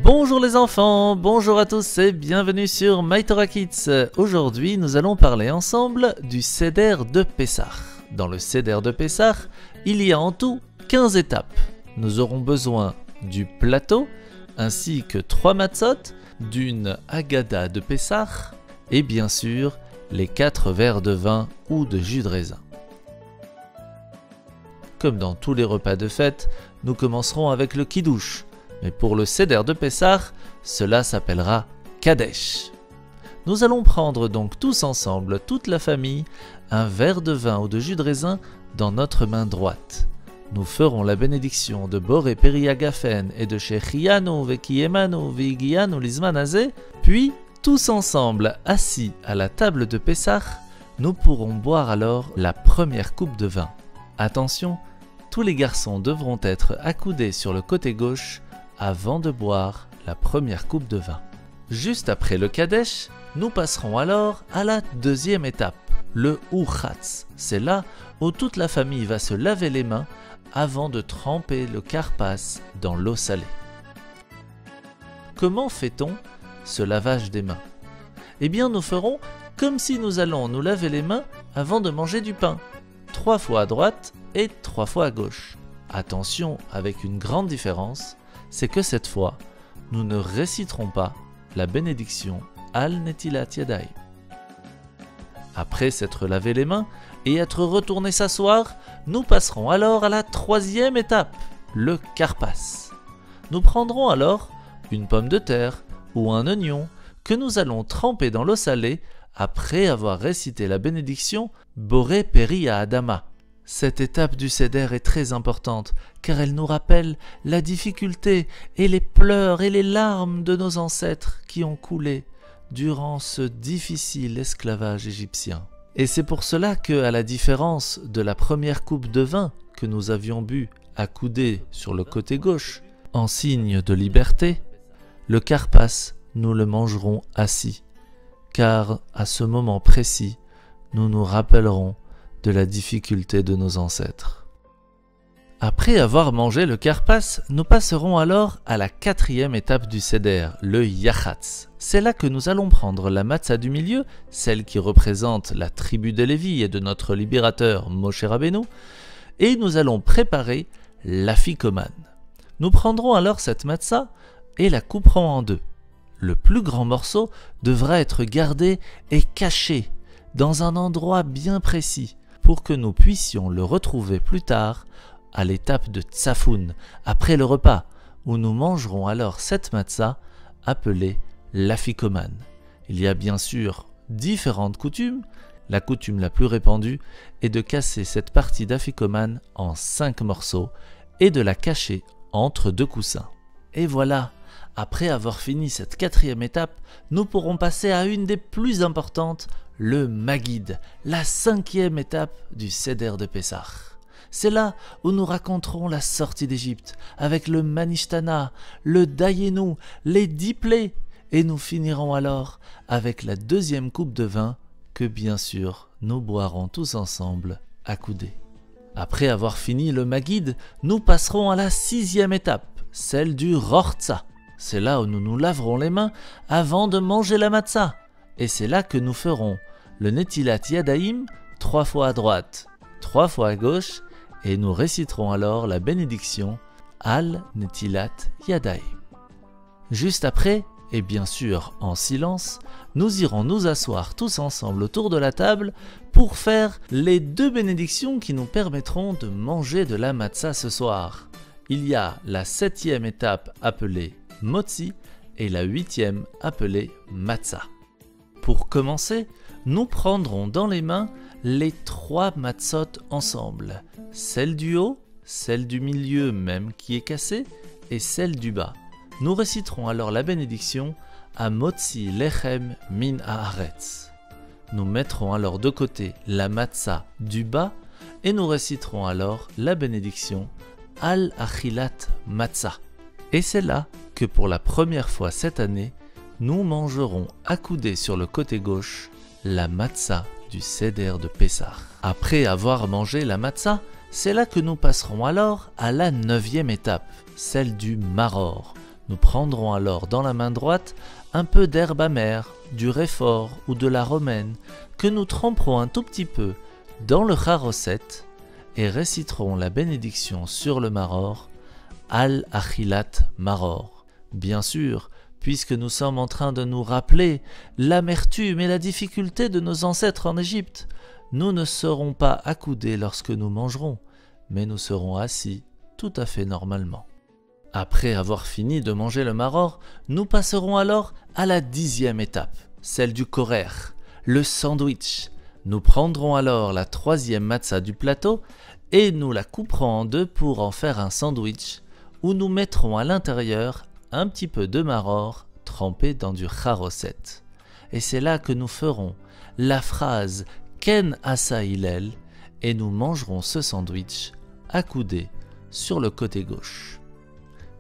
Bonjour les enfants, bonjour à tous et bienvenue sur My Torah Kids. Aujourd'hui, nous allons parler ensemble du Seder de Pessah. Dans le Seder de Pessah, il y a en tout 15 étapes. Nous aurons besoin du plateau, ainsi que 3 matzot, d'une Haggadah de Pessah et bien sûr les 4 verres de vin ou de jus de raisin. Comme dans tous les repas de fête, nous commencerons avec le Kiddush. Mais pour le Seder de Pessah, cela s'appellera Kadesh. Nous allons prendre donc tous ensemble, toute la famille, un verre de vin ou de jus de raisin dans notre main droite. Nous ferons la bénédiction de Boré Peri Agafen et de Shechianu Vekiemanu Vigianu Lizmanazé, puis tous ensemble, assis à la table de Pessah, nous pourrons boire alors la première coupe de vin. Attention, tous les garçons devront être accoudés sur le côté gauche avant de boire la première coupe de vin. Juste après le Kadesh, nous passerons alors à la deuxième étape, le Urchatz. C'est là où toute la famille va se laver les mains avant de tremper le karpas dans l'eau salée. Comment fait-on ce lavage des mains? Eh bien, nous ferons comme si nous allons nous laver les mains avant de manger du pain. 3 fois à droite et 3 fois à gauche. Attention, avec une grande différence, c'est que cette fois, nous ne réciterons pas la bénédiction Al Netilat Yadayim. Après s'être lavé les mains et être retourné s'asseoir, nous passerons alors à la troisième étape, le karpas. Nous prendrons alors une pomme de terre ou un oignon que nous allons tremper dans l'eau salée après avoir récité la bénédiction Boré Peri Adama. Cette étape du Seder est très importante car elle nous rappelle la difficulté et les pleurs et les larmes de nos ancêtres qui ont coulé durant ce difficile esclavage égyptien. Et c'est pour cela que, à la différence de la première coupe de vin que nous avions bu accoudés sur le côté gauche, en signe de liberté, le karpas, nous le mangerons assis, car à ce moment précis, nous nous rappellerons de la difficulté de nos ancêtres. Après avoir mangé le karpas, nous passerons alors à la 4e étape du Seder, le Yachatz. C'est là que nous allons prendre la matzah du milieu, celle qui représente la tribu de Lévi et de notre libérateur Moshe Rabbeinu, et nous allons préparer l'afikoman. Nous prendrons alors cette matzah et la couperons en deux. Le plus grand morceau devra être gardé et caché dans un endroit bien précis pour que nous puissions le retrouver plus tard à l'étape de Tsafoun, après le repas, où nous mangerons alors cette matzah appelée l'afikoman. Il y a bien sûr différentes coutumes. La coutume la plus répandue est de casser cette partie d'afikoman en 5 morceaux et de la cacher entre 2 coussins. Et voilà, après avoir fini cette 4e étape, nous pourrons passer à une des plus importantes, le Magid, la 5e étape du Seder de Pessah. C'est là où nous raconterons la sortie d'Égypte, avec le Manishtana, le Dayenu, les 10 plaies, et nous finirons alors avec la 2e coupe de vin que bien sûr nous boirons tous ensemble accoudés. Après avoir fini le Magid, nous passerons à la 6e étape, celle du Rortza. C'est là où nous nous laverons les mains avant de manger la matzah. Et c'est là que nous ferons le Netilat Yadayim 3 fois à droite, 3 fois à gauche, et nous réciterons alors la bénédiction Al Netilat Yadayim. Juste après, et bien sûr en silence, nous irons nous asseoir tous ensemble autour de la table pour faire les 2 bénédictions qui nous permettront de manger de la matzah ce soir. Il y a la 7e étape appelée Motzi et la 8e appelée Matzah. Pour commencer, nous prendrons dans les mains les 3 matzot ensemble, celle du haut, celle du milieu même qui est cassée et celle du bas. Nous réciterons alors la bénédiction Amotzi lechem min haaretz. Nous mettrons alors de côté la matzah du bas et nous réciterons alors la bénédiction Al achilat matzah. Et c'est là que pour la première fois cette année, nous mangerons accoudés sur le côté gauche la matzah du Seder de Pessah. Après avoir mangé la matzah, c'est là que nous passerons alors à la 9e étape, celle du maror. Nous prendrons alors dans la main droite un peu d'herbe amère, du réfort ou de la romaine que nous tremperons un tout petit peu dans le charosset et réciterons la bénédiction sur le maror, Al-Achilat Maror. Bien sûr, puisque nous sommes en train de nous rappeler l'amertume et la difficulté de nos ancêtres en Égypte, nous ne serons pas accoudés lorsque nous mangerons, mais nous serons assis tout à fait normalement. Après avoir fini de manger le maror, nous passerons alors à la 10e étape, celle du korer, le sandwich. Nous prendrons alors la 3e matzah du plateau et nous la couperons en deux pour en faire un sandwich où nous mettrons à l'intérieur un petit peu de maror trempé dans du charosset. Et c'est là que nous ferons la phrase Ken Asa Hillel et nous mangerons ce sandwich accoudé sur le côté gauche.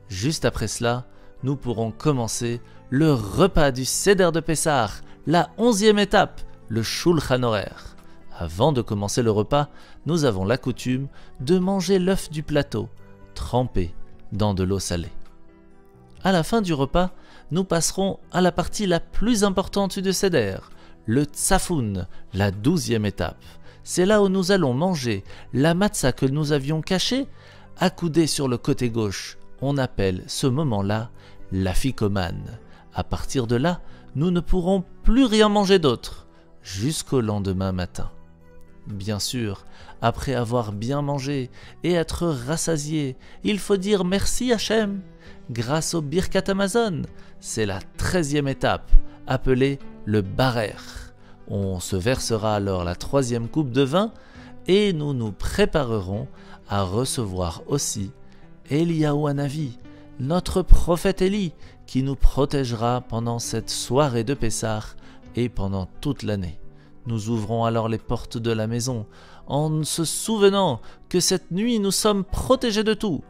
Juste après cela, nous pourrons commencer le repas du Seder de Pessah, la 11e étape, le Shulchan Aruch. Avant de commencer le repas, nous avons la coutume de manger l'œuf du plateau, trempé dans de l'eau salée. À la fin du repas, nous passerons à la partie la plus importante du Seder, le Tsafoun, la 12e étape. C'est là où nous allons manger la matzah que nous avions cachée, accoudée sur le côté gauche. On appelle ce moment-là l'afikoman. À partir de là, nous ne pourrons plus rien manger d'autre, jusqu'au lendemain matin. Bien sûr, après avoir bien mangé et être rassasié, il faut dire merci Hachem, grâce au Birkat Hamazon. C'est la 13e étape, appelée le Barer. On se versera alors la 3e coupe de vin et nous nous préparerons à recevoir aussi Eliyahu Hanavi, notre prophète Élie, qui nous protégera pendant cette soirée de Pessah et pendant toute l'année. Nous ouvrons alors les portes de la maison en se souvenant que cette nuit nous sommes protégés de tout.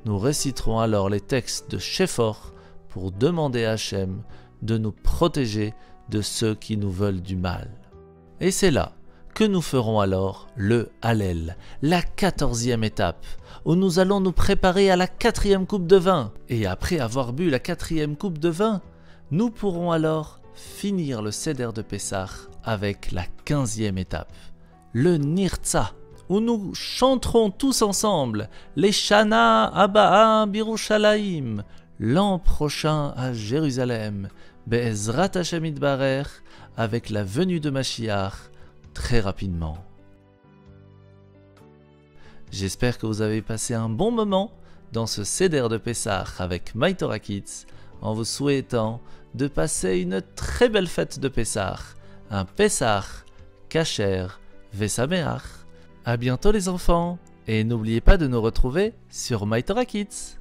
Nous réciterons alors les textes de Shephor pour demander à Hachem de nous protéger de ceux qui nous veulent du mal. Et c'est là que nous ferons alors le Hallel, la 14e étape, où nous allons nous préparer à la 4e coupe de vin. Et après avoir bu la 4e coupe de vin, nous pourrons alors finir le Seder de Pessah avec la 15e étape, le Nirtza, où nous chanterons tous ensemble les Shana Abaa Birushalayim, l'an prochain à Jérusalem, Be'ezrat Hashem Yitbarech, avec la venue de Mashiach très rapidement. J'espère que vous avez passé un bon moment dans ce Seder de Pessah avec My Torah Kids, en vous souhaitant de passer une très belle fête de Pessah, un Pessah Kasher Vesameach. À bientôt les enfants, et n'oubliez pas de nous retrouver sur My Torah Kids.